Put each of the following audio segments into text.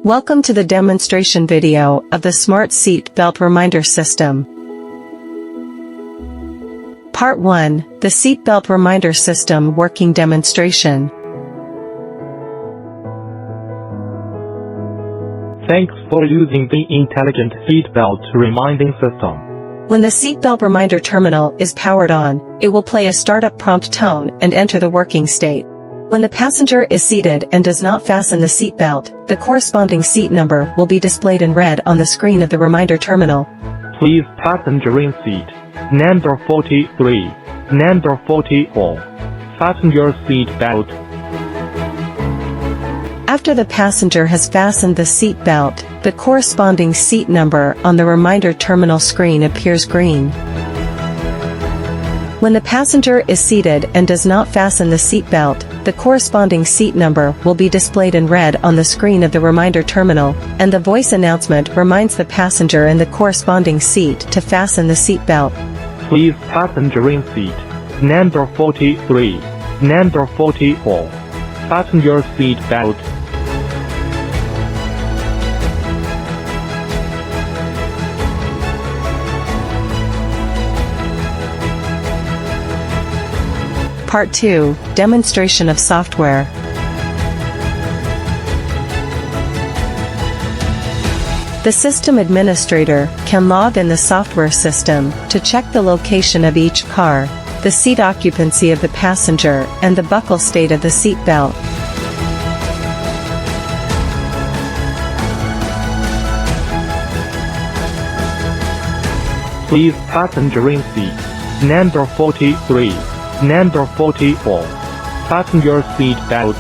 Welcome to the demonstration video of the Smart Seat Belt Reminder System. Part 1, the Seat Belt Reminder System Working Demonstration. Thanks for using the intelligent seatbelt reminding system. When the seatbelt reminder terminal is powered on, it will play a startup prompt tone and enter the working state. When the passenger is seated and does not fasten the seatbelt, the corresponding seat number will be displayed in red on the screen of the reminder terminal. Please passenger in seat number 43, number 44. Fasten your seat belt. After the passenger has fastened the seat belt, the corresponding seat number on the reminder terminal screen appears green. When the passenger is seated and does not fasten the seat belt, the corresponding seat number will be displayed in red on the screen of the reminder terminal, and the voice announcement reminds the passenger in the corresponding seat to fasten the seat belt. Please passenger in seat number 43, number 44. Fasten your seat belt. Part 2, Demonstration of Software. The system administrator can log in the software system to check the location of each car, the seat occupancy of the passenger, and the buckle state of the seat belt. Please passenger in seat number 43, number 44. Fasten your seat belt.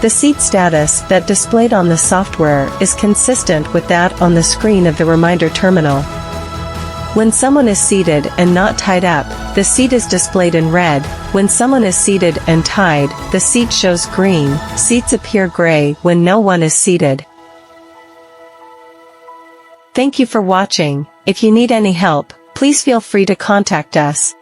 The seat status that displayed on the software is consistent with that on the screen of the reminder terminal. When someone is seated and not tied up, the seat is displayed in red. When someone is seated and tied, the seat shows green. Seats appear gray when no one is seated. Thank you for watching. If you need any help, please feel free to contact us.